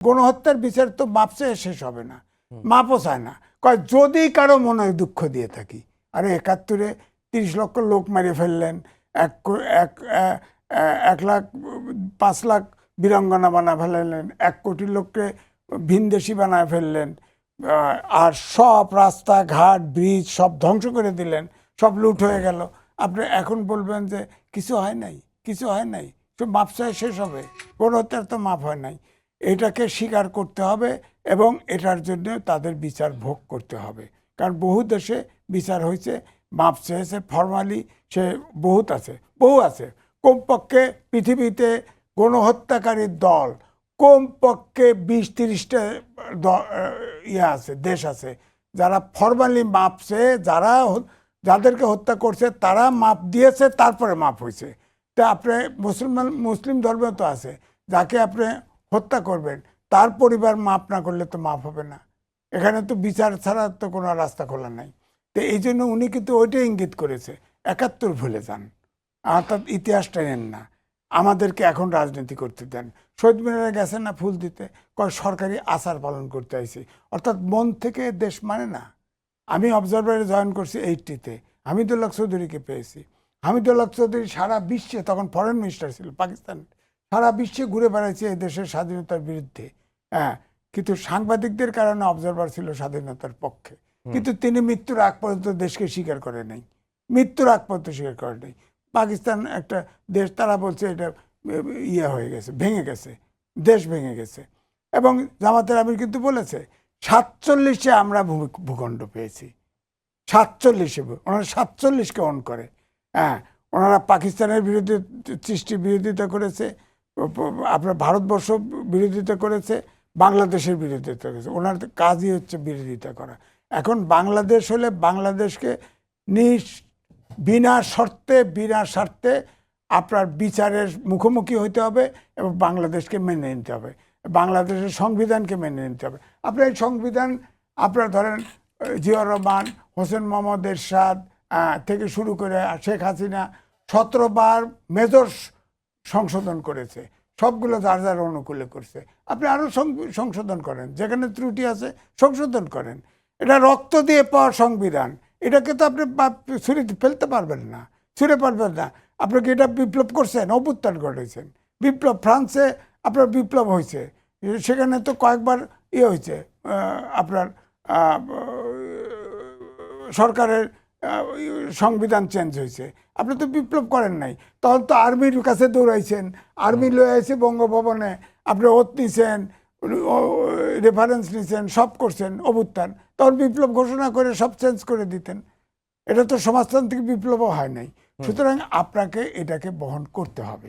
গণহত্যার বিচার তো মাপ চেয়ে শেষ হবে না, মাপও চায় না। কয় যদি কারো মনে দুঃখ দিয়ে থাকি, আরে ৭১-এ ৩০ লক্ষ লোক মেরে ফেললেন, ১,৫,০০,০০০ বীরাঙ্গনা বানা ফেললেন, ১ কোটি লোককে ভিনদেশি বানায় ফেললেন, আর সব রাস্তাঘাট ব্রিজ সব ধ্বংস করে দিলেন, সব লুট হয়ে গেল। আপনি এখন বলবেন যে কিছু হয় নাই, কিছু হয় নাই, সব মাপ চায় শেষ হবে? গণহত্যার তো মাপ হয় নাই। এটাকে স্বীকার করতে হবে এবং এটার জন্য তাদের বিচার ভোগ করতে হবে। কারণ বহু দেশে বিচার হয়েছে, মাপ চেয়েছে, ফর্মালি সে বহু আছে। কমপক্ষে পৃথিবীতে গণহত্যাকারীর দল কমপক্ষে ২০-৩০টা আছে, দেশ আছে যারা ফর্মালি মাপ চেয়ে, যাদেরকে হত্যা করছে তারা মাপ দিয়েছে, তারপরে মাপ হয়েছে। তা আপনি মুসলিম ধর্ম তো আছে, যাকে আপনি হত্যা করবেন তার পরিবার মাপ না করলে তো মাপ হবে না। এখানে তো বিচার ছাড়া তো কোনো রাস্তা খোলা নাই। তো এই জন্য উনি কিন্তু ওইটাই ইঙ্গিত করেছে, ৭১ ভুলে যান, অর্থাৎ ইতিহাসটা নেন না, আমাদেরকে এখন রাজনীতি করতে দেন। শহীদ মিনারে গেছেন না ফুল দিতে, কয় সরকারি আচার পালন করতে আইছি, অর্থাৎ মন থেকে দেশ মানে না। আমি অবজারভারে জয়েন করছি 80-তে, হামিদুল্লাহ চৌধুরীকে পেয়েছি। হামিদুল্লাহ চৌধুরী সারা বিশ্বে, তখন ফরেন মিনিস্টার ছিল পাকিস্তান, সারা বিশ্বে ঘুরে বেড়াইছে এই দেশের স্বাধীনতার বিরুদ্ধে। হ্যাঁ, কিন্তু সাংবাদিকদের কারণে অবজারভার ছিল স্বাধীনতার পক্ষে। কিন্তু তিনি মৃত্যুর আগ পর্যন্ত দেশকে স্বীকার করে নাই, মৃত্যুর আগ পর্যন্ত স্বীকার করে নাই। পাকিস্তান একটা দেশ, তারা বলছে এটা হয়ে গেছে, ভেঙে গেছে, দেশ ভেঙে গেছে। এবং জামাতের আমির কিন্তু বলেছে ৪৭-এ আমরা ভূখণ্ড পেয়েছি, ৪৭-এ ওনারা ৪৭-কে অন করে। হ্যাঁ, ওনারা পাকিস্তানের বিরুদ্ধে সৃষ্টি বিরোধিতা করেছে, আপনার ভারতবর্ষ বিরোধিতা করেছে, বাংলাদেশের বিরোধিতা করেছে। ওনার কাজই হচ্ছে বিরোধিতা করা। এখন বাংলাদেশ হলে বাংলাদেশকে বিনা স্বার্থে আপনার বিচারের মুখোমুখি হইতে হবে এবং বাংলাদেশকে মেনে নিতে হবে, বাংলাদেশের সংবিধানকে মেনে নিতে হবে। আপনার এই সংবিধান, আপনার ধরেন জিয়াউর রহমান, হোসেন মোহাম্মদ এরশাদ থেকে শুরু করে শেখ হাসিনা ১৭ বার মেজর সংশোধন করেছে, সবগুলো যার যার অনুকূলে করছে। আপনি আরও সংশোধন করেন, যেখানে ত্রুটি আছে সংশোধন করেন। এটা রক্ত দিয়ে পাওয়া সংবিধান, এটাকে তো আপনি ছুঁড়ে ফেলতে পারবেন না, ছুঁড়ে পারবেন না। আপনাকে এটা বিপ্লব করছেন, অভ্যুত্থান ঘটেছেন, বিপ্লব ফ্রান্সে আপনার বিপ্লব হয়েছে, সেখানে তো কয়েকবার হয়েছে, আপনার সরকারের সংবিধান চেঞ্জ হয়েছে। আপনি তো বিপ্লব করেন নাই, তখন তো আর্মির কাছে দৌড়াইছেন, আর্মি লয়ে আছে বঙ্গভবনে, আপনি ওত নিছেন, রেফারেন্স নিছেন, সব করছেন অভ্যুত্থান, তখন বিপ্লব ঘোষণা করে সব চেঞ্জ করে দিতেন। এটা তো সমাজতান্ত্রিক বিপ্লবও হয় নাই। সুতরাং আপনাকে এটাকে বহন করতে হবে।